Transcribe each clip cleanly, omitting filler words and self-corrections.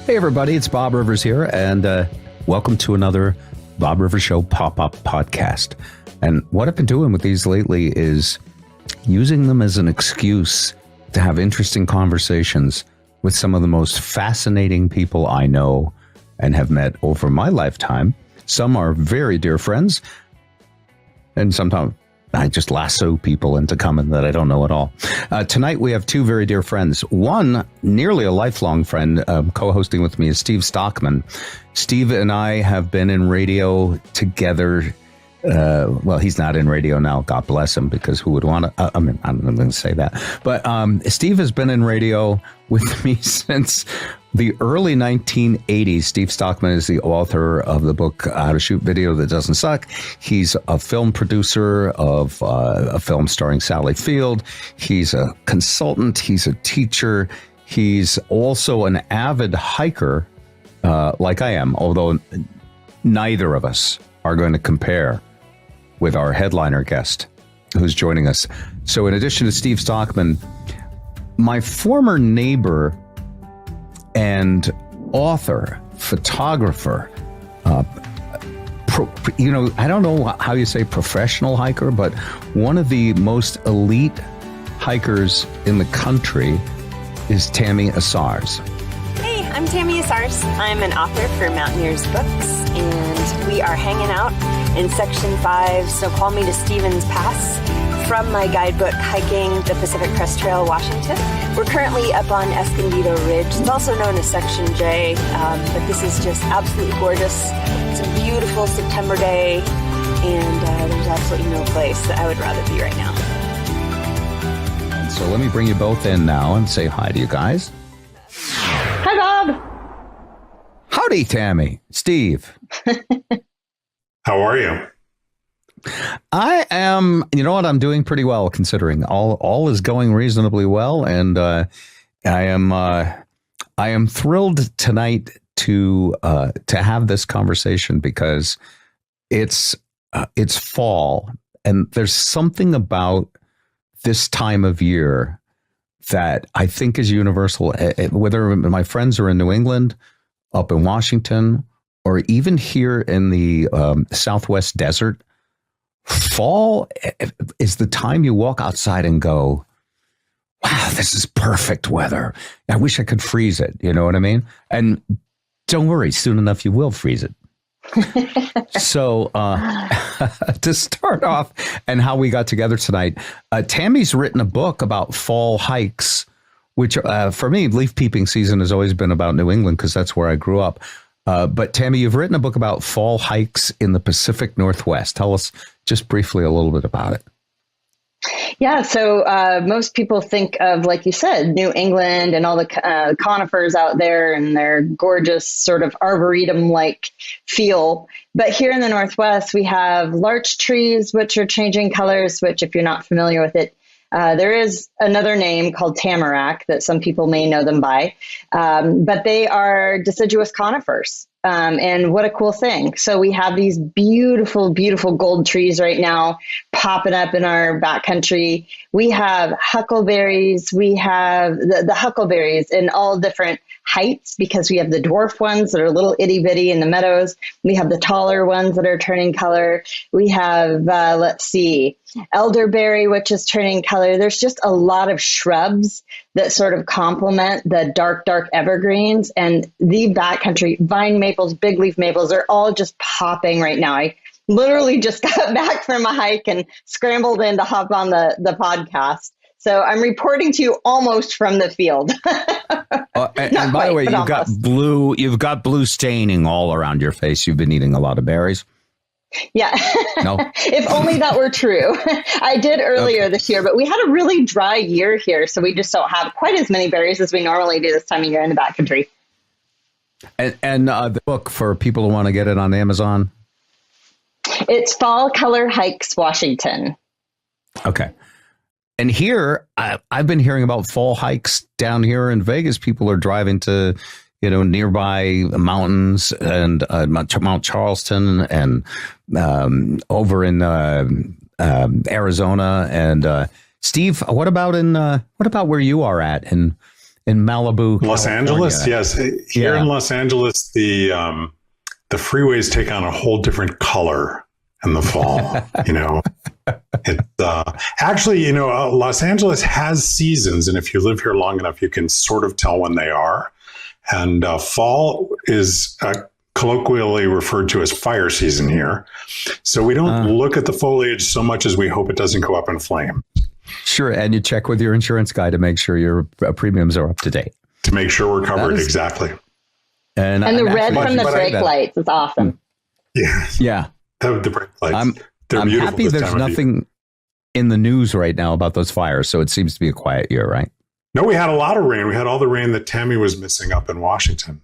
Hey everybody, it's Bob Rivers here, and welcome to another Bob Rivers Show pop-up podcast. And what I've been doing with these lately is using them as an excuse to have interesting conversations with some of the most fascinating people I know and have met over my lifetime. Some are very dear friends, and sometimes I just lasso people into coming that I don't know at all. Tonight we have two very dear friends. One, nearly a lifelong friend, co-hosting with me is Steve Stockman. Steve and I have been in radio together. Well, he's not in radio now, God bless him, because who would want to, I'm going to say that. But Steve has been in radio with me since the early 1980s. Steve Stockman is the author of the book, How to Shoot Video That Doesn't Suck. He's a film producer of a film starring Sally Field. He's a consultant. He's a teacher. He's also an avid hiker, like I am, although neither of us are going to compare with our headliner guest who's joining us. So in addition to Steve Stockman, my former neighbor and author, photographer, I don't know how you say professional hiker, but one of the most elite hikers in the country is Tami Asars. Hey, I'm Tami Asars. I'm an author for Mountaineers Books, and we are hanging out in Section 5, Snoqualmie to Stevens Pass, from my guidebook, Hiking the Pacific Crest Trail, Washington. We're currently up on Escondido Ridge. It's also known as Section J, but this is just absolutely gorgeous. It's a beautiful September day, and there's absolutely no place that I would rather be right now. And so let me bring you both in now and say hi to you guys. Hi, Bob. Howdy, Tami. Steve. How are you? I am, you know what, I'm doing pretty well considering all is going reasonably well, and I am thrilled tonight to have this conversation because it's fall, and there's something about this time of year that I think is universal. Whether my friends are in New England, up in Washington, or even here in the Southwest desert, fall is the time you walk outside and go, wow, this is perfect weather. I wish I could freeze it. You know what I mean? And don't worry, soon enough you will freeze it. So to start off and how we got together tonight, Tammy's written a book about fall hikes, which for me, leaf peeping season has always been about New England because that's where I grew up. But Tami, you've written a book about fall hikes in the Pacific Northwest. Tell us just briefly a little bit about it. Yeah, so most people think of, like you said, New England and all the conifers out there and their gorgeous sort of arboretum-like feel. But here in the Northwest, we have larch trees, which are changing colors, which if you're not familiar with it, there is another name called tamarack that some people may know them by, but they are deciduous conifers. And what a cool thing. So we have these beautiful, beautiful gold trees right now popping up in our backcountry. We have huckleberries. We have the huckleberries in all different heights because we have the dwarf ones that are little itty bitty in the meadows. We have the taller ones that are turning color. We have, elderberry, which is turning color. There's just a lot of shrubs that sort of complement the dark, dark evergreens, and the backcountry vine maples, big leaf maples are all just popping right now. I literally just got back from a hike and scrambled in to hop on the podcast. So I'm reporting to you almost from the field. And by the way, you've got blue staining all around your face. You've been eating a lot of berries. Yeah. No. If only that were true. I did earlier this year, but we had a really dry year here, so we just don't have quite as many berries as we normally do this time of year in the backcountry. And the book, for people who want to get it on Amazon? It's Fall Color Hikes, Washington. Okay. And here, I've been hearing about fall hikes down here in Vegas. People are driving to, nearby mountains and Mount Charleston and over in Arizona. And Steve, what about where you are at in in Malibu, Los Angeles. Yes, here in Los Angeles, the freeways take on a whole different color in the fall. Actually, Los Angeles has seasons, and if you live here long enough, you can sort of tell when they are. And fall is colloquially referred to as fire season here. So we don't look at the foliage so much as we hope it doesn't go up in flames. Sure. And you check with your insurance guy to make sure your premiums are up to date. To make sure we're covered. Exactly. And the red from the brake lights is awesome. Yeah. The brake lights. I'm happy there's nothing in the news right now about those fires. So it seems to be a quiet year, right? No, we had a lot of rain. We had all the rain that Tami was missing up in Washington.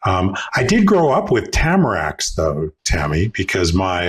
I did grow up with tamaracks, though, Tami, because my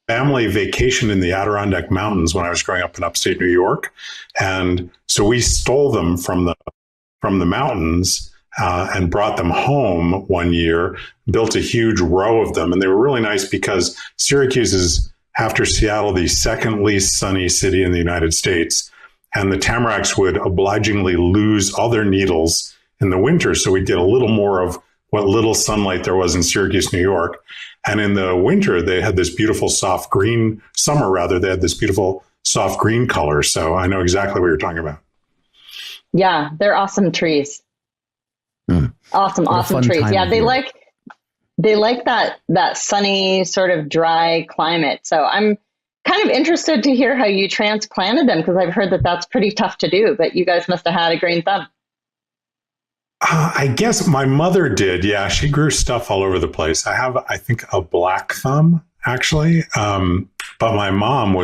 family vacationed in the Adirondack Mountains when I was growing up in upstate New York, and so we stole them from the mountains and brought them home one year. Built a huge row of them, and they were really nice because Syracuse is, after Seattle, the second least sunny city in the United States, and the tamaracks would obligingly lose all their needles in the winter, so we'd get a little more of what little sunlight there was in Syracuse, New York. And in the winter, they had this beautiful soft green, they had this beautiful soft green color. So I know exactly what you're talking about. Yeah, they're awesome trees. Awesome trees. Yeah, they like that sunny, sort of dry climate. So I'm kind of interested to hear how you transplanted them, because I've heard that that's pretty tough to do, but you guys must have had a green thumb. I guess my mother did. Yeah, she grew stuff all over the place. I have, I think, a black thumb, actually. But my mom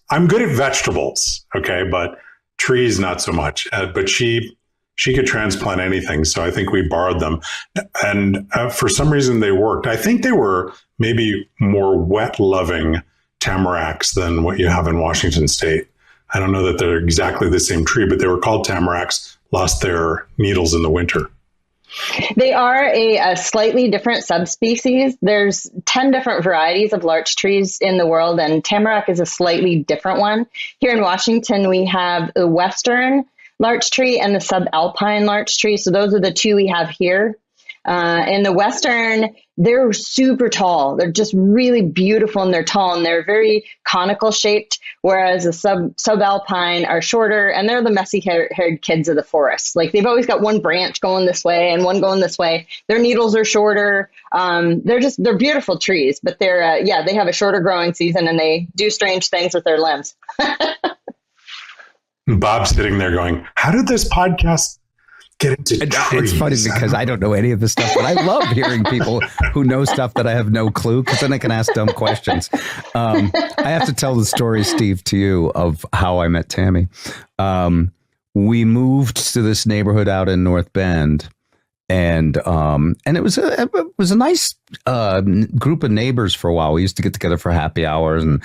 I'm good at vegetables, okay, but trees, not so much. But she could transplant anything. So I think we borrowed them. And for some reason, they worked. I think they were maybe more wet-loving tamaracks than what you have in Washington State. I don't know that they're exactly the same tree, but they were called tamaracks. Lost their needles in the winter. They are a slightly different subspecies. There's 10 different varieties of larch trees in the world, and tamarack is a slightly different one. Here in Washington, we have the western larch tree and the subalpine larch tree. So those are the two we have here. In the western, they're super tall. They're just really beautiful, and they're tall, and they're very conical shaped, whereas the subalpine are shorter, and they're the messy haired kids of the forest. Like, they've always got one branch going this way and one going this way. Their needles are shorter. They're beautiful trees, but they have a shorter growing season, and they do strange things with their limbs. Bob's sitting there going, how did this podcast get into trees? It's funny because I don't know any of this stuff, but I love hearing people who know stuff that I have no clue, because then I can ask dumb questions. I have to tell the story, Steve, to you of how I met Tami. We moved to this neighborhood out in North Bend, and it was a nice group of neighbors for a while. We used to get together for happy hours, and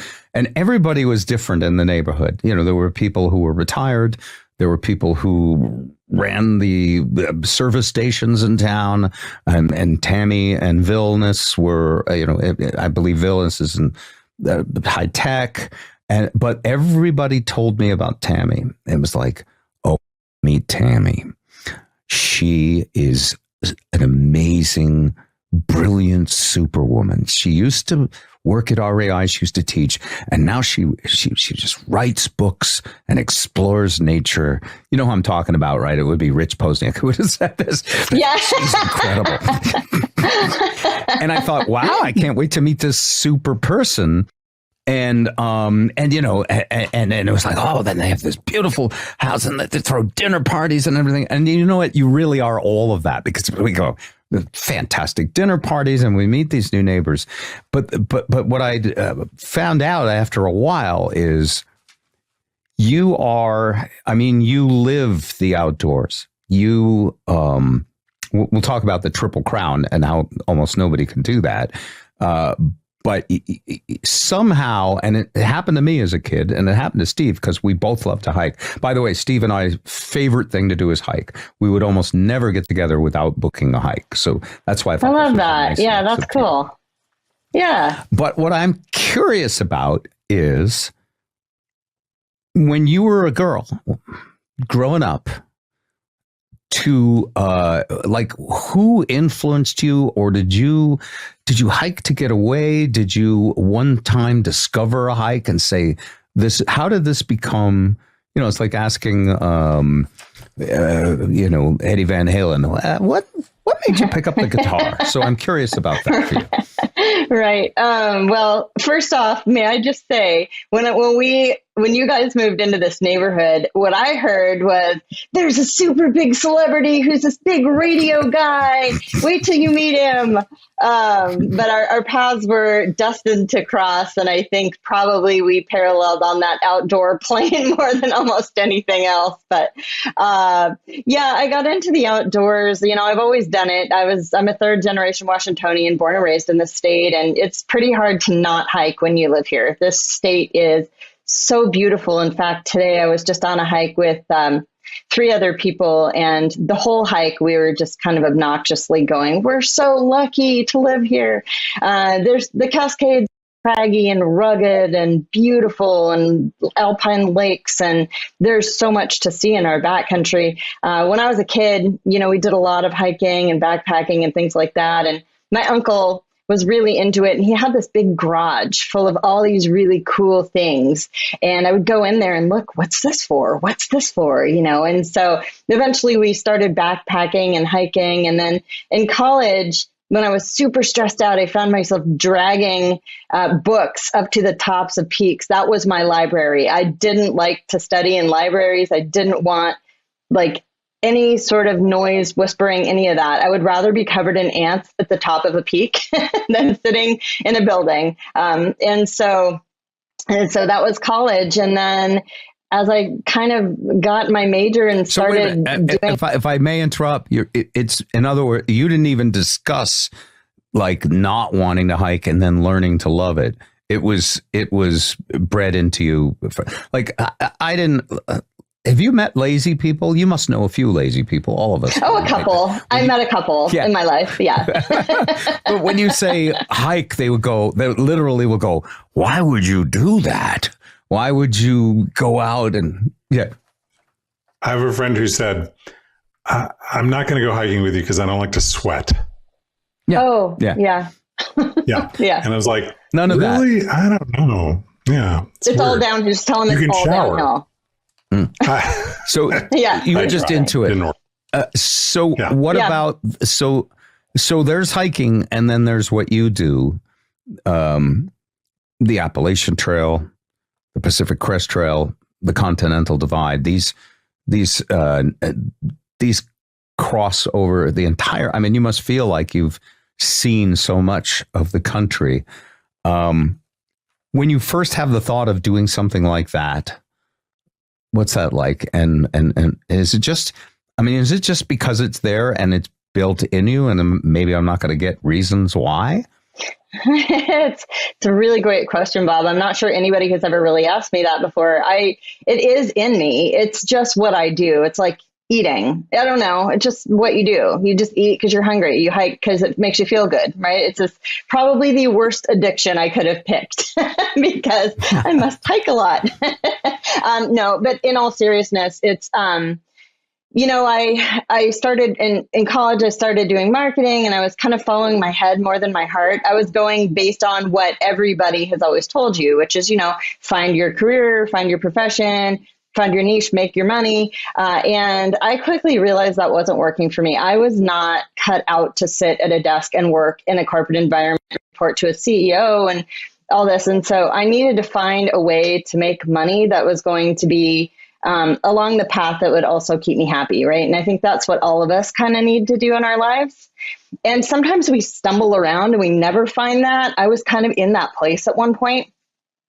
everybody was different in the neighborhood. There were people who were retired. There were people who ran the service stations in town, and Tami and Vilnius were, I believe Vilnius is in high tech, but everybody told me about Tami. It was like, oh, meet Tami. She is an amazing, brilliant superwoman. She used to work at REI. She used to teach, and now she just writes books and explores nature. You know who I'm talking about, right? It would be Rich Posniak who would have said this. Yeah, she's incredible. And I thought, wow, I can't wait to meet this super person. And it was like, oh, then they have this beautiful house, and they throw dinner parties and everything. And you know what? You really are all of that, because we go fantastic dinner parties and we meet these new neighbors. But what I found out after a while is you live the outdoors. We'll talk about the Triple Crown and how almost nobody can do that. But somehow, and it happened to me as a kid, and it happened to Steve, because we both love to hike. By the way, Steve and I's favorite thing to do is hike. We would almost never get together without booking a hike. So that's why I love that. Yeah, that's cool. Yeah. But what I'm curious about is, when you were a girl growing up, to like who influenced you, or did you hike to get away? Did you one time discover a hike and say this? How did this become? You know, it's like asking Eddie Van Halen, what made you pick up the guitar? So I'm curious about that for you. Right. Well, first off, may I just say, when you guys moved into this neighborhood, what I heard was, there's a super big celebrity who's this big radio guy. Wait till you meet him. But our paths were destined to cross. And I think probably we paralleled on that outdoor plane more than almost anything else. But yeah, I got into the outdoors. You know, I've always done it. I'm a third generation Washingtonian, born and raised in the state. And it's pretty hard to not hike when you live here. This state is so beautiful. In fact, today I was just on a hike with 3 other people, and the whole hike we were just kind of obnoxiously going, we're so lucky to live here. There's the Cascades, craggy and rugged and beautiful, and alpine lakes, and there's so much to see in our backcountry. When I was a kid, you know, we did a lot of hiking and backpacking and things like that, and my uncle was really into it. And he had this big garage full of all these really cool things. And I would go in there and look, what's this for? What's this for? You know? And so eventually we started backpacking and hiking. And then in college, when I was super stressed out, I found myself dragging books up to the tops of peaks. That was my library. I didn't like to study in libraries. I didn't want like any sort of noise, whispering, any of that. I would rather be covered in ants at the top of a peak than sitting in a building. And so that was college. And then as I kind of got my major and started doing... If I may interrupt, it's in other words, you didn't even discuss like not wanting to hike and then learning to love it. It was bred into you. Like I didn't... Have you met lazy people? You must know a few lazy people, all of us. Oh, a couple. I met a couple in my life. Yeah. But when you say hike, they literally will go, why would you do that? Why would you go out and, yeah. I have a friend who said, I'm not going to go hiking with you because I don't like to sweat. Yeah. Oh, yeah. Yeah. Yeah. And I was like, none of that. Really? I don't know. Yeah. It's all down. Just tell them it's all downhill. So you were just into it. What about so there's hiking, and then there's what you do, the Appalachian Trail, the Pacific Crest Trail, the Continental Divide. These cross over the entire. I mean, you must feel like you've seen so much of the country. When you first have the thought of doing something like that, what's that like? And is it just because it's there and it's built in you, and maybe I'm not going to get reasons why? It's a really great question, Bob. I'm not sure anybody has ever really asked me that before. It is in me. It's just what I do. It's like eating. I don't know. It's just what you do. You just eat because you're hungry. You hike because it makes you feel good, right? It's just probably the worst addiction I could have picked because I must hike a lot. No, but in all seriousness, it's, you know, I started in college, I started doing marketing, and I was kind of following my head more than my heart. I was going based on what everybody has always told you, which is, you know, find your career, find your profession, find your niche, make your money. And I quickly realized that wasn't working for me. I was not cut out to sit at a desk and work in a corporate environment, report to a CEO and all this. And so I needed to find a way to make money that was going to be along the path that would also keep me happy, right? And I think that's what all of us kind of need to do in our lives. And sometimes we stumble around and we never find that. I was kind of in that place at one point.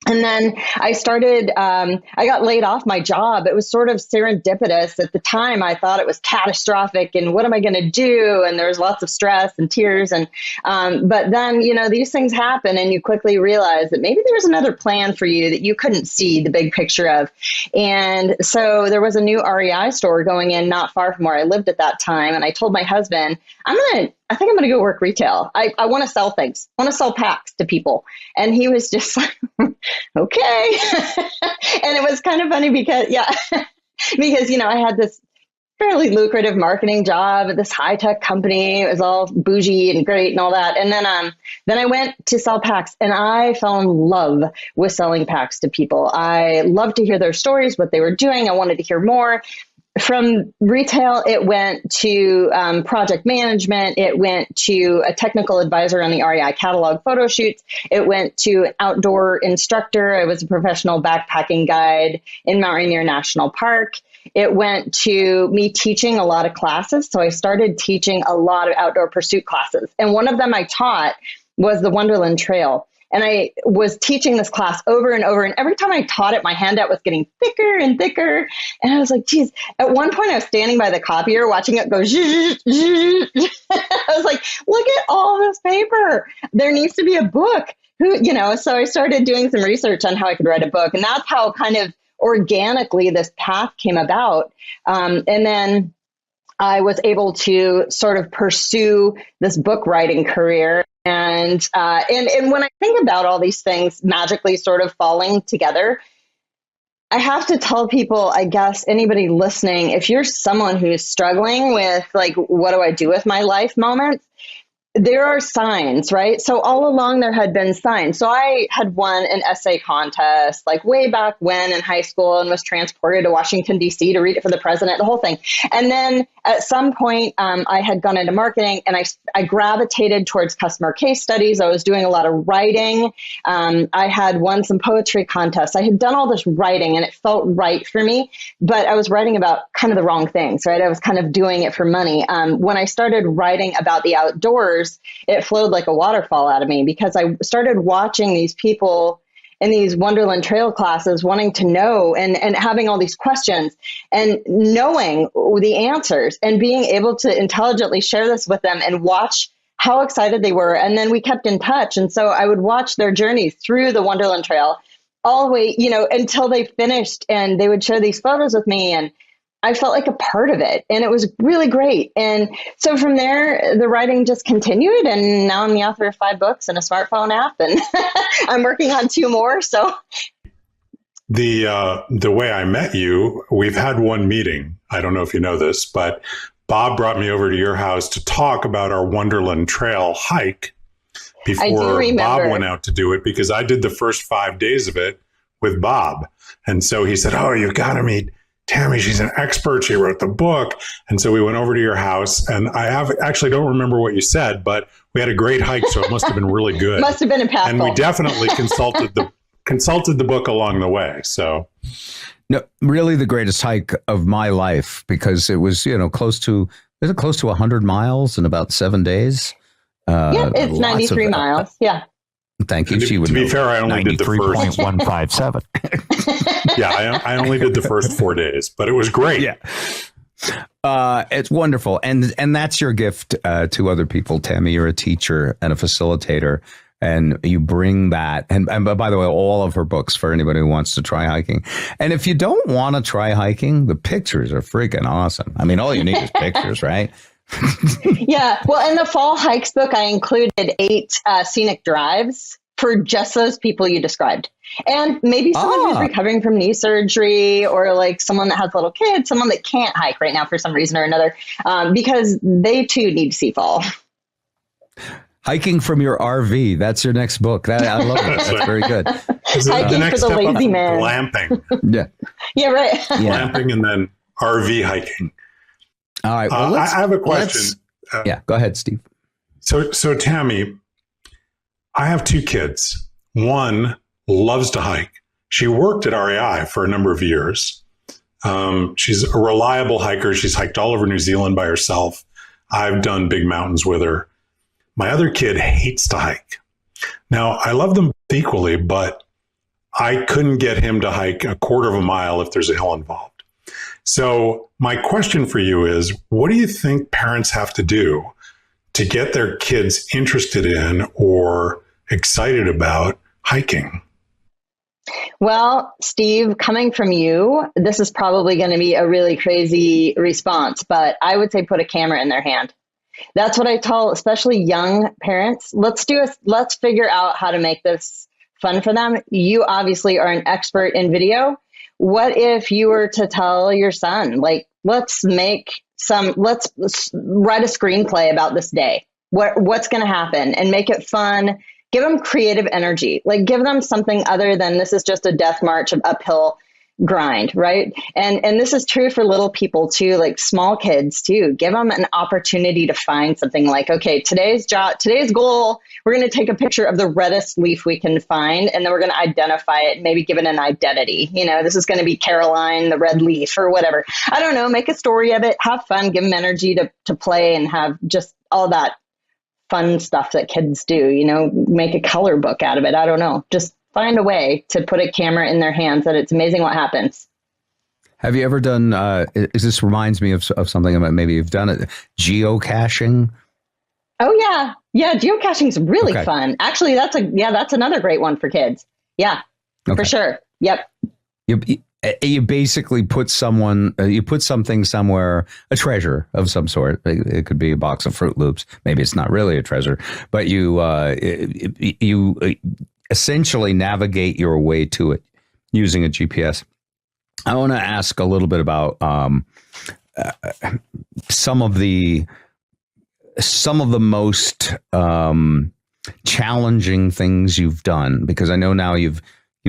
And then I started, I got laid off my job. It was sort of serendipitous. At the time, I thought it was catastrophic and what am I going to do? And there was lots of stress and tears. And, but then, you know, these things happen and you quickly realize that maybe there was another plan for you that you couldn't see the big picture of. And so there was a new REI store going in not far from where I lived at that time. And I told my husband, I think I'm going to go work retail. I want to sell things. I want to sell packs to people. And he was just like, okay. And it was kind of funny because, because, you know, I had this fairly lucrative marketing job at this high-tech company. It was all bougie and great and all that. And then I went to sell packs, and I fell in love with selling packs to people. I loved to hear their stories, what they were doing. I wanted to hear more. From retail, it went to project management. It went to a technical advisor on the REI catalog photo shoots. It went to outdoor instructor. I was a professional backpacking guide in Mount Rainier National Park. It went to me teaching a lot of classes. So I started teaching a lot of outdoor pursuit classes. And one of them I taught was the Wonderland Trail. And I was teaching this class over and over. And every time I taught it, my handout was getting thicker and thicker. And I was like, geez, at one point I was standing by the copier watching it go, zzz, zzz. I was like, look at all this paper. There needs to be a book. So I started doing some research on how I could write a book. And that's how kind of organically this path came about. And then I was able to sort of pursue this book writing career. And when I think about all these things magically sort of falling together, I have to tell people, I guess, anybody listening, if you're someone who's struggling with like, what do I do with my life moments? There are signs, right? So all along there had been signs. So I had won an essay contest like way back when in high school and was transported to Washington, D.C. to read it for the president, the whole thing. And then at some point I had gone into marketing and I gravitated towards customer case studies. I was doing a lot of writing. I had won some poetry contests. I had done all this writing and it felt right for me, but I was writing about kind of the wrong things, right? I was kind of doing it for money. When I started writing about the outdoors, it flowed like a waterfall out of me because I started watching these people in these Wonderland Trail classes wanting to know and having all these questions and knowing the answers and being able to intelligently share this with them and watch how excited they were. And then we kept in touch. And so I would watch their journeys through the Wonderland Trail all the way, until they finished, and they would share these photos with me. And I felt like a part of it, and it was really great. And so from there, the writing just continued, and now I'm the author of 5 books and a smartphone app, and I'm working on 2 more. So the way I met you, we've had one meeting. I don't know if you know this, but Bob brought me over to your house to talk about our Wonderland Trail hike before Bob went out to do it, because I did the first 5 days of it with Bob. And so he said, oh, you got to meet Tami, she's an expert. She wrote the book. And so we went over to your house, and I actually don't remember what you said, but we had a great hike. So it must have been really good. Must have been impactful. And we definitely consulted the book along the way. So no, really the greatest hike of my life, because it was, close to 100 miles in about 7 days. Yeah, it's 93 miles. Yeah. Thank you. To be fair, I only did the first 93.157. Yeah, I only did the first 4 days, but it was great. Yeah. It's wonderful. And that's your gift to other people, Tami. You're a teacher and a facilitator, and you bring that. And by the way, all of her books for anybody who wants to try hiking. And if you don't want to try hiking, the pictures are freaking awesome. I mean, all you need is pictures, right? Yeah. Well, in the Fall Hikes book, I included 8 scenic drives for just those people you described. And maybe someone who's recovering from knee surgery, or like someone that has little kids, someone that can't hike right now for some reason or another, because they too need to see fall. Hiking from your RV. That's your next book. I love it. That's very good. Hiking for the lazy man. Glamping. Yeah. Yeah, right. Glamping and then RV hiking. All right. Well, I have a question. Go ahead, Steve. So Tami, I have 2 kids. One loves to hike. She worked at REI for a number of years. She's a reliable hiker. She's hiked all over New Zealand by herself. I've done big mountains with her. My other kid hates to hike. Now, I love them both equally, but I couldn't get him to hike a quarter of a mile if there's a hill involved. So my question for you is, what do you think parents have to do to get their kids interested in or excited about hiking? Well, Steve, coming from you, this is probably going to be a really crazy response, but I would say put a camera in their hand. That's what I tell, especially young parents. Let's figure out how to make this fun for them. You obviously are an expert in video. What if you were to tell your son, like, let's write a screenplay about this day. What's going to happen, and make it fun. Give them creative energy. Like, give them something other than this is just a death march of uphill grind, right? And this is true for little people too, like small kids too. Give them an opportunity to find something like, okay, today's goal, we're going to take a picture of the reddest leaf we can find, and then we're going to identify it, maybe give it an identity. This is going to be Caroline, the red leaf, or whatever. I don't know, make a story of it, have fun, give them energy to play and have just all that fun stuff that kids do, make a color book out of it. I don't know, just find a way to put a camera in their hands that it's amazing what happens. Have you ever done, this reminds me of something about maybe you've done it, geocaching? Oh yeah. Yeah. Geocaching is really fun. Actually, that's another great one for kids. Yeah, for sure. Yep. You basically put something somewhere, a treasure of some sort. It could be a box of Fruit Loops. Maybe it's not really a treasure, but you essentially navigate your way to it using a GPS. I want to ask a little bit about some of the most challenging things you've done, because I know now you've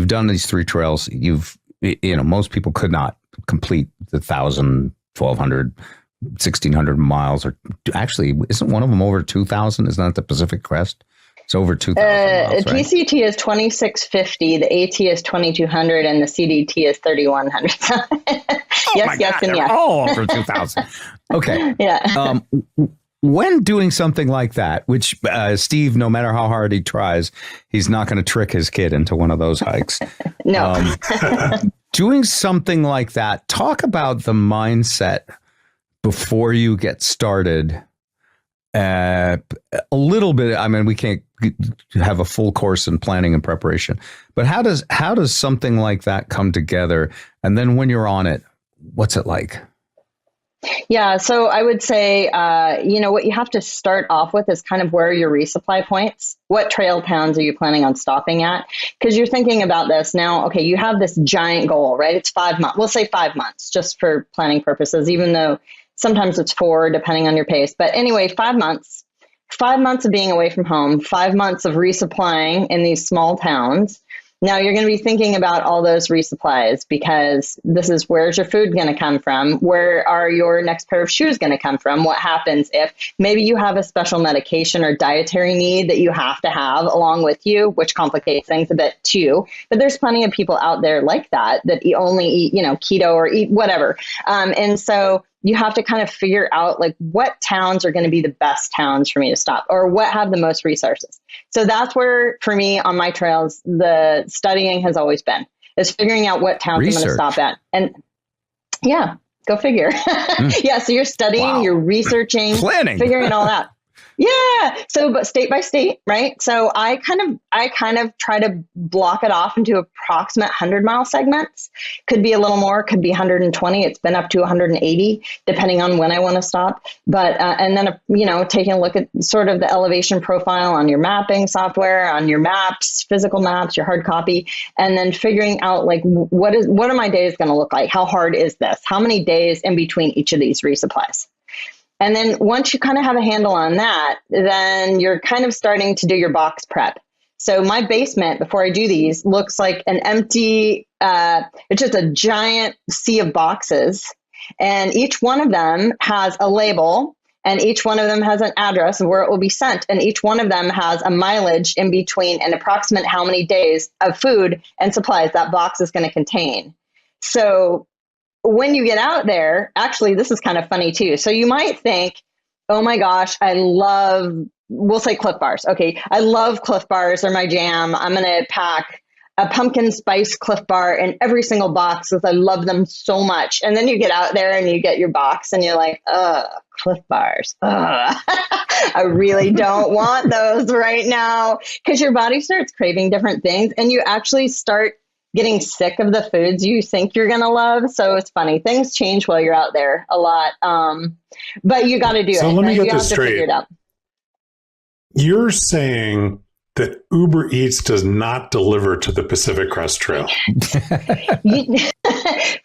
done these 3 trails. Most people could not complete the 1,000, 1,200, 1,600 miles, or actually, isn't one of them over 2,000? Isn't that the Pacific Crest? It's over 2,000 miles, right? PCT is 2,650, the AT is 2,200, and the CDT is 3,100. Yes. All over 2,000. Okay. Yeah. When doing something like that, which Steve, no matter how hard he tries, he's not going to trick his kid into one of those hikes. No. Doing something like that, talk about the mindset before you get started. A little bit. I mean, we can't have a full course in planning and preparation, but how does something like that come together? And then when you're on it, what's it like? Yeah, so I would say, what you have to start off with is kind of where are your resupply points? What trail towns are you planning on stopping at? Because you're thinking about this now, okay, you have this giant goal, right? It's 5 months. We'll say 5 months just for planning purposes, even though sometimes it's 4, depending on your pace. But anyway, 5 months. 5 months of being away from home, 5 months of resupplying in these small towns. Now you're going to be thinking about all those resupplies, because this is, where's your food going to come from? Where are your next pair of shoes going to come from? What happens if maybe you have a special medication or dietary need that you have to have along with you, which complicates things a bit too. But there's plenty of people out there like that only eat, keto or eat whatever. And so you have to kind of figure out like what towns are going to be the best towns for me to stop, or what have the most resources. So that's where, for me on my trails, the studying has always been, is figuring out what towns I'm going to stop at. And yeah, go figure. Yeah. So you're studying, you're researching, planning, figuring it all out. Yeah. So, but state by state, right? So I kind of try to block it off into approximate 100-mile segments. Could be a little more, could be 120. It's been up to 180, depending on when I want to stop. But, and then, taking a look at sort of the elevation profile on your mapping software, on your maps, physical maps, your hard copy, and then figuring out like, what are my days going to look like? How hard is this? How many days in between each of these resupplies? And then once you kind of have a handle on that, then you're kind of starting to do your box prep. So my basement, before I do these, looks like an empty, it's just a giant sea of boxes. And each one of them has a label, and each one of them has an address of where it will be sent. And each one of them has a mileage in between and approximate how many days of food and supplies that box is going to contain. So when you get out there, actually, this is kind of funny too. So you might think, oh my gosh, we'll say Cliff Bars. Okay, I love Cliff Bars. They're my jam. I'm going to pack a pumpkin spice Cliff Bar in every single box because I love them so much. And then you get out there and you get your box and you're like, Cliff Bars. I really don't want those right now, because your body starts craving different things and you actually start getting sick of the foods you think you're going to love. So it's funny. Things change while you're out there a lot. But you got to do it. So let me get this straight. Figure it out. You're saying that Uber Eats does not deliver to the Pacific Crest Trail?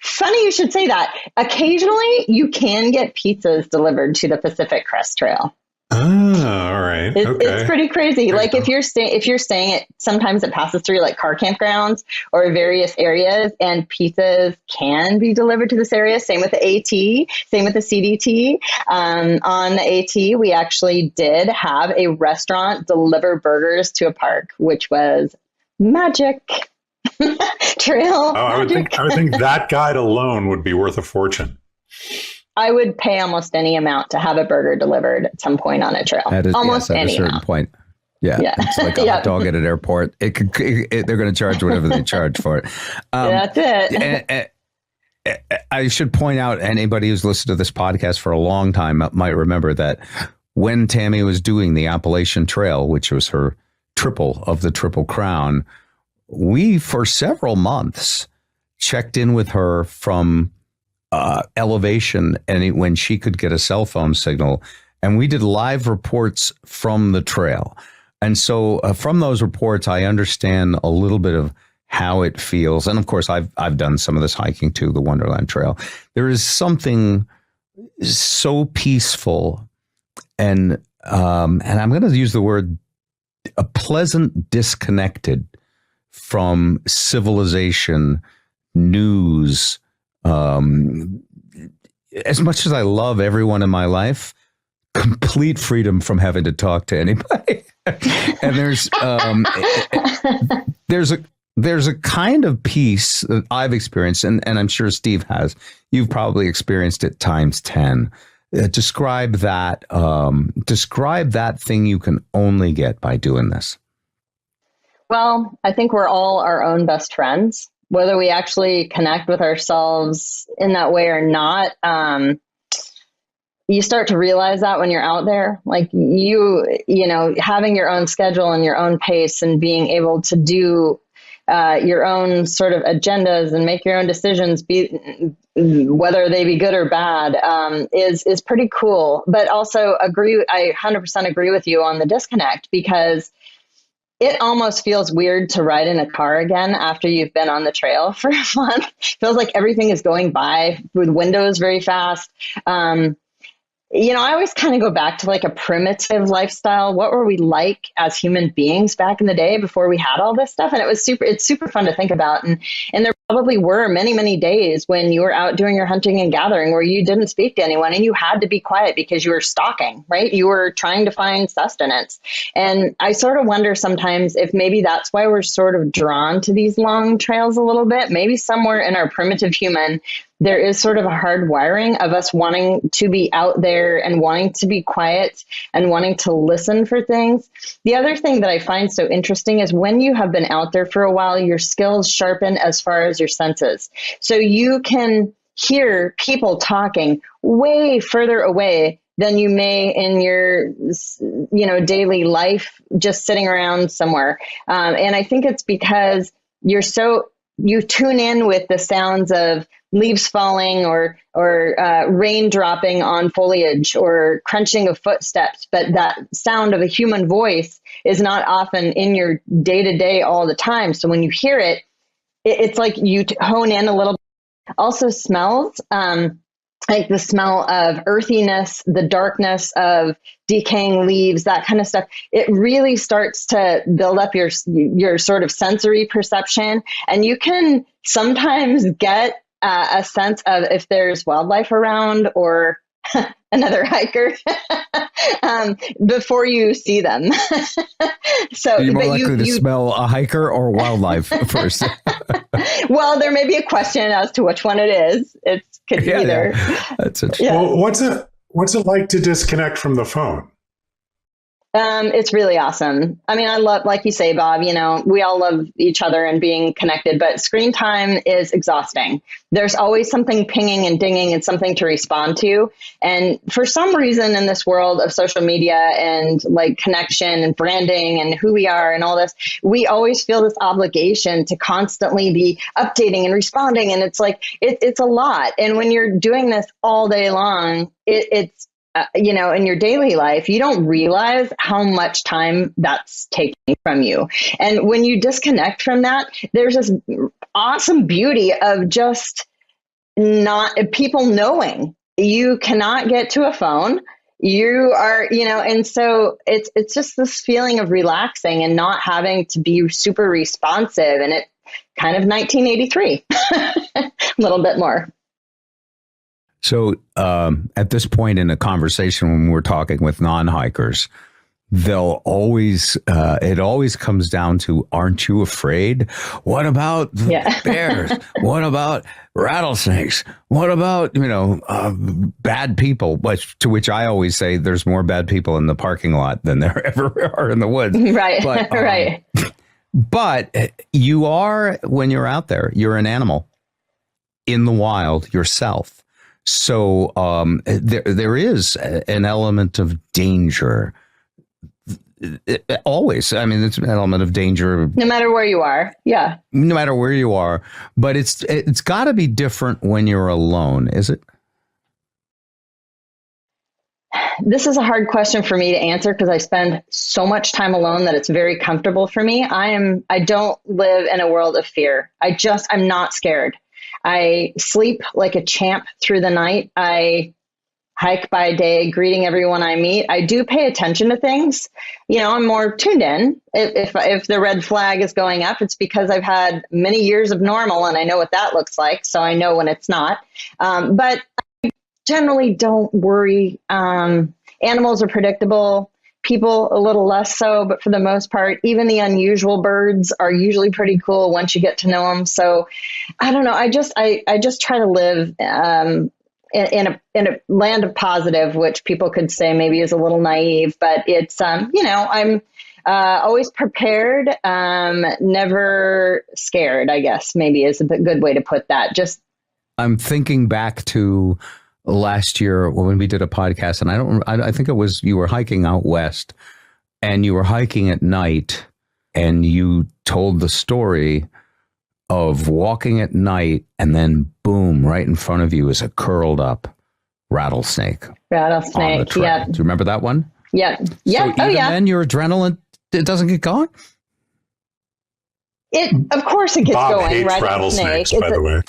Funny you should say that. Occasionally, you can get pizzas delivered to the Pacific Crest Trail. Oh, all right. Okay. It's pretty crazy. Like if you're staying at, sometimes it passes through like car campgrounds or various areas, and pizzas can be delivered to this area. Same with the AT, same with the CDT. On the AT, we actually did have a restaurant deliver burgers to a park, which was magic. Trail. Oh, I would think that guide alone would be worth a fortune. I would pay almost any amount to have a burger delivered at some point on a trail. At a certain amount. Point. Yeah. It's like a hot dog at an airport. They're going to charge whatever they charge for it. That's it. I should point out, anybody who's listened to this podcast for a long time might remember that when Tami was doing the Appalachian Trail, which was her triple of the Triple Crown, we, for several months, checked in with her from elevation and when she could get a cell phone signal, and we did live reports from the trail. And so from those reports, I understand a little bit of how it feels. And of course, I've done some of this hiking too, the Wonderland Trail. There is something so peaceful and I'm going to use the word a pleasant disconnected from civilization, news. As much as I love everyone in my life, complete freedom from having to talk to anybody. And there's a kind of peace that I've experienced, and I'm sure Steve has. You've probably experienced it times 10. Describe that thing you can only get by doing this. Well, I think we're all our own best friends, whether we actually connect with ourselves in that way or not. You start to realize that when you're out there, like you know, having your own schedule and your own pace and being able to do your own sort of agendas and make your own decisions, whether they be good or bad, is pretty cool. But also I 100% agree with you on the disconnect, because it almost feels weird to ride in a car again after you've been on the trail for a month. Feels like everything is going by with windows very fast. You know, I always kind of go back to like a primitive lifestyle. What were we like as human beings back in the day before we had all this stuff? And it's super fun to think about. And there probably were many, many days when you were out doing your hunting and gathering where you didn't speak to anyone and you had to be quiet because you were stalking, right? You were trying to find sustenance. And I sort of wonder sometimes if maybe that's why we're sort of drawn to these long trails a little bit. Maybe somewhere in our primitive human, there is sort of a hard wiring of us wanting to be out there and wanting to be quiet and wanting to listen for things. The other thing that I find so interesting is when you have been out there for a while, your skills sharpen as far as your senses. So you can hear people talking way further away than you may in your, daily life, just sitting around somewhere. And I think it's because you tune in with the sounds of leaves falling or rain dropping on foliage or crunching of footsteps. But that sound of a human voice is not often in your day-to-day all the time. So when you hear it, it's like you hone in a little bit. Also smells, like the smell of earthiness, the darkness of decaying leaves, that kind of stuff. It really starts to build up your sort of sensory perception. And you can sometimes get a sense of if there's wildlife around or another hiker before you see them. So you're more likely to smell a hiker or wildlife first. Well, there may be a question as to which one it is. It could be either. Yeah. That's interesting. Yeah. Well, what's it like to disconnect from the phone? It's really awesome. I mean, I love, like you say, Bob, we all love each other and being connected, but screen time is exhausting. There's always something pinging and dinging and something to respond to. And for some reason in this world of social media and like connection and branding and who we are and all this, we always feel this obligation to constantly be updating and responding. And it's like, it's a lot. And when you're doing this all day long, it's in your daily life, you don't realize how much time that's taking from you. And when you disconnect from that, there's this awesome beauty of just not people knowing you cannot get to a phone. You are, and so it's just this feeling of relaxing and not having to be super responsive. And it kind of 1983, a little bit more. So at this point in a conversation, when we're talking with non-hikers, they'll always, it always comes down to, aren't you afraid? What about bears? What about rattlesnakes? What about, bad people? To which I always say there's more bad people in the parking lot than there ever are in the woods. Right, but, right. But you are, when you're out there, you're an animal in the wild yourself. So there is an element of danger. Always. I mean, it's an element of danger. No matter where you are. Yeah. No matter where you are. But it's got to be different when you're alone, is it? This is a hard question for me to answer because I spend so much time alone that it's very comfortable for me. I don't live in a world of fear. I'm not scared. I sleep like a champ through the night. I hike by day, greeting everyone I meet. I do pay attention to things. I'm more tuned in. If the red flag is going up, it's because I've had many years of normal and I know what that looks like. So I know when it's not. But I generally don't worry. Animals are predictable. People a little less so, but for the most part, even the unusual birds are usually pretty cool once you get to know them. So I don't know. I just try to live in a land of positive, which people could say maybe is a little naive, but it's I'm always prepared, never scared, I guess maybe is a good way to put that. I'm thinking back to last year when we did a podcast, and I think it was, you were hiking out west and you were hiking at night and you told the story of walking at night and then boom, right in front of you is a curled up rattlesnake. Rattlesnake. Yeah. Do you remember that one? Yeah. Yeah. So then your adrenaline, it doesn't get going? Of course it gets Bob going. Hates rattlesnakes, by the way.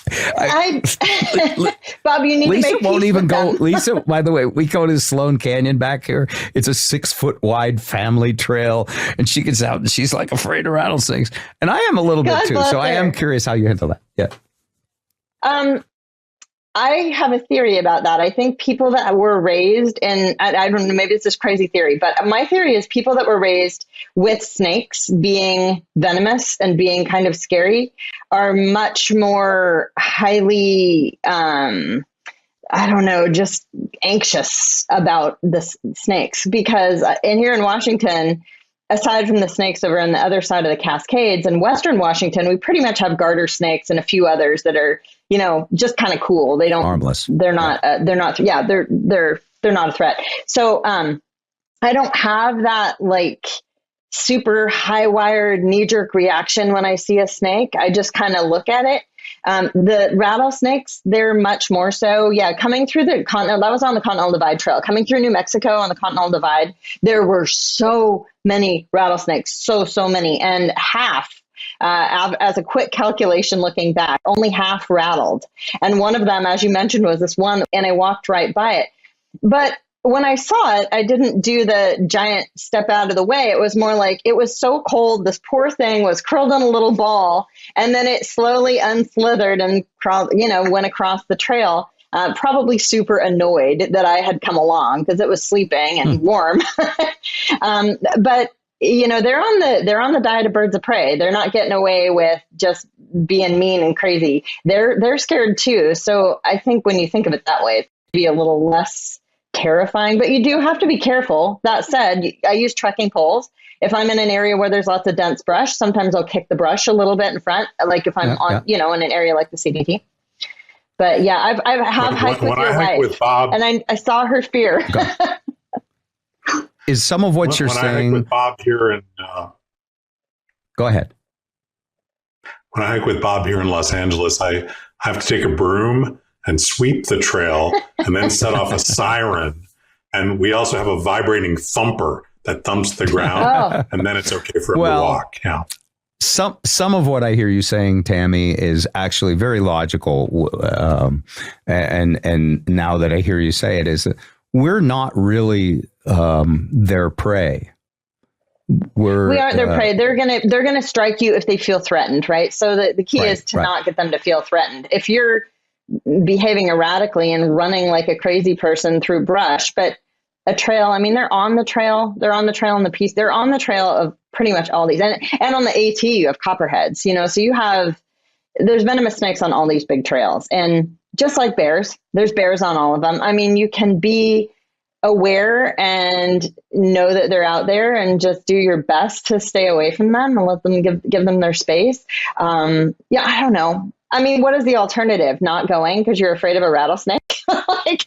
Bob, you need Lisa to make won't peace even with go. them. Lisa, by the way, we go to Sloan Canyon back here. It's a 6-foot wide family trail, and she gets out and she's like afraid of rattlesnakes, and I am a little bit too. So I am curious how you handle that. Yeah. I have a theory about that. I think people that were raised in, I don't know, maybe it's this crazy theory, but my theory is people that were raised with snakes being venomous and being kind of scary are much more highly, just anxious about the snakes. Because here in Washington, aside from the snakes over on the other side of the Cascades, in Western Washington, we pretty much have garter snakes and a few others that are, just kind of cool. They don't, harmless. They're not, they're not a threat. So, I don't have that like super high wired knee jerk reaction when I see a snake. I just kind of look at it. The rattlesnakes, they're much more so. Yeah. Coming through the continent, that was on the Continental Divide Trail. Coming through New Mexico on the Continental Divide, there were so many rattlesnakes, so many, and half, as a quick calculation looking back, only half rattled. And one of them, as you mentioned, was this one, and I walked right by it. But when I saw it, I didn't do the giant step out of the way. It was more like it was so cold. This poor thing was curled in a little ball, and then it slowly unslithered and crawled, went across the trail. Probably super annoyed that I had come along because it was sleeping and warm. But they're on the diet of birds of prey. They're not getting away with just being mean and crazy. They're scared too. So I think when you think of it that way, it'd be a little less terrifying, but you do have to be careful. That said, I use trekking poles. If I'm in an area where there's lots of dense brush, sometimes I'll kick the brush a little bit in front, like if I'm in an area like the CDT. But yeah, I've hiked with your wife, with Bob, and I saw her fear. Is some of what you're saying? I hike with Bob here in, go ahead. When I hike with Bob here in Los Angeles, I have to take a broom and sweep the trail and then set off a siren And we also have a vibrating thumper that thumps the ground, and then it's okay for him to walk. Yeah. Some of what I hear you saying, Tami, is actually very logical. And now that I hear you say it, is that we're not really their prey. We aren't their prey. They're gonna strike you if they feel threatened, right? So the key is to not get them to feel threatened. If you're behaving erratically and running like a crazy person through brush, but a trail, I mean, they're on the trail on the piece, they're on the trail of pretty much all these. And on the AT, you have copperheads, so there's venomous snakes on all these big trails. And just like bears, there's bears on all of them. I mean, you can be aware and know that they're out there and just do your best to stay away from them and let them give them their space. I don't know. I mean, what is the alternative? Not going because you're afraid of a rattlesnake?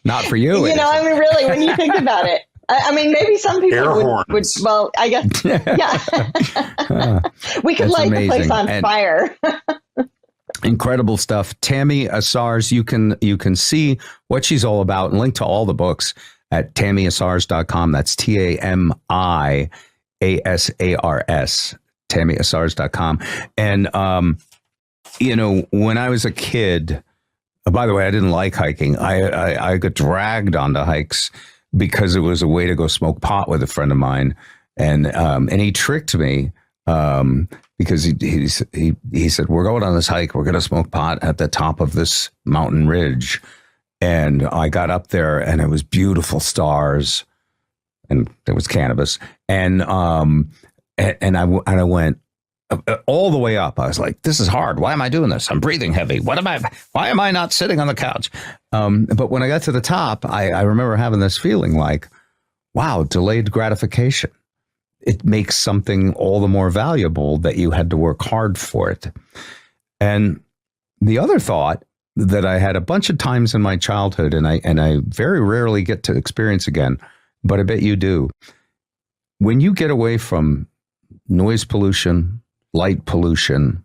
Not for you. I mean, really, when you think about it, I mean, maybe some people would, well, I guess, yeah. We could light the place on fire. Incredible stuff. Tami Asars, you can see what she's all about and link to all the books at TamiAsars.com. That's TamiAsars, TamiAsars.com. And, when I was a kid, by the way, I didn't like hiking. I got dragged onto hikes because it was a way to go smoke pot with a friend of mine. And he tricked me because he said, we're going on this hike. We're going to smoke pot at the top of this mountain ridge. And I got up there and it was beautiful stars and there was cannabis. And I went all the way up. I was like, this is hard. Why am I doing this? I'm breathing heavy. Why am I not sitting on the couch? But when I got to the top, I remember having this feeling like, wow, delayed gratification. It makes something all the more valuable that you had to work hard for it. And the other thought that I had a bunch of times in my childhood, and I very rarely get to experience again, but I bet you do. When you get away from noise pollution, light pollution,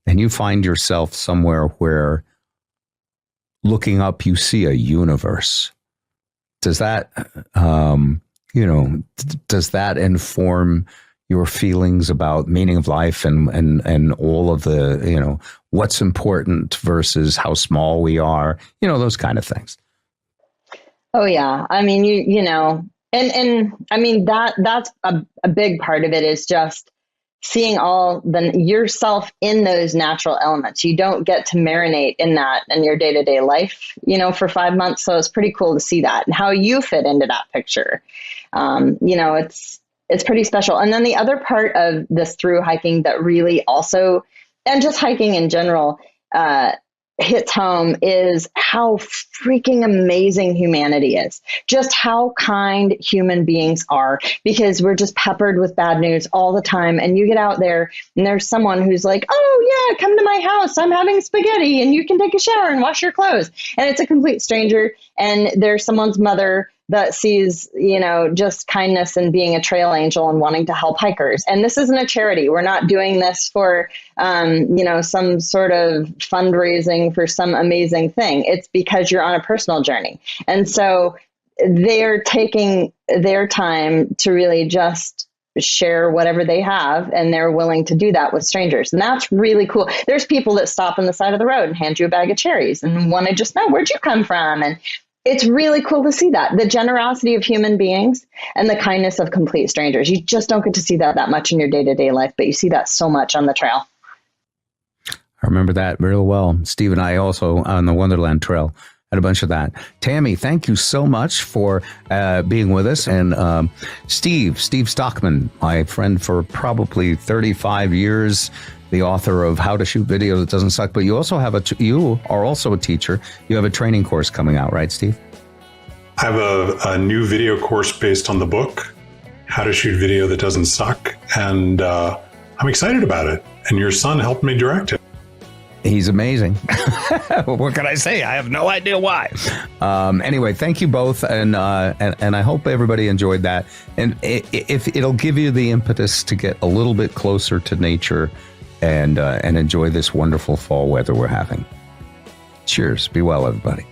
and you find yourself somewhere where looking up, you see a universe. Does that, does that inform your feelings about meaning of life and all of the, what's important versus how small we are, those kind of things? Oh yeah. I mean, and I mean, that's a big part of it is just seeing yourself in those natural elements. You don't get to marinate in that in your day-to-day life, for 5 months. So it's pretty cool to see that and how you fit into that picture. It's pretty special. And then the other part of this through hiking that really also, and just hiking in general, hits home is how freaking amazing humanity is. Just how kind human beings are, because we're just peppered with bad news all the time. And you get out there and there's someone who's like, oh yeah, come to my house. I'm having spaghetti and you can take a shower and wash your clothes. And it's a complete stranger. And there's someone's mother that sees, just kindness and being a trail angel and wanting to help hikers. And this isn't a charity. We're not doing this for, some sort of fundraising for some amazing thing. It's because you're on a personal journey. And so they're taking their time to really just share whatever they have, and they're willing to do that with strangers. And that's really cool. There's people that stop on the side of the road and hand you a bag of cherries and want to just know, where'd you come from? And it's really cool to see that. The generosity of human beings and the kindness of complete strangers. You just don't get to see that much in your day-to-day life, but you see that so much on the trail. I remember that real well. Steve and I also on the Wonderland Trail had a bunch of that. Tami, thank you so much for being with us. And Steve Stockman, my friend for probably 35 years, the author of How to Shoot Video That Doesn't Suck. But you also have you are also a teacher. You have a training course coming out, right, Steve? I have a new video course based on the book, How to Shoot Video That Doesn't Suck. And I'm excited about it. And your son helped me direct it. He's amazing. What can I say? I have no idea why. Anyway, thank you both, and I hope everybody enjoyed that. And if it'll give you the impetus to get a little bit closer to nature and enjoy this wonderful fall weather we're having. Cheers. Be well, everybody.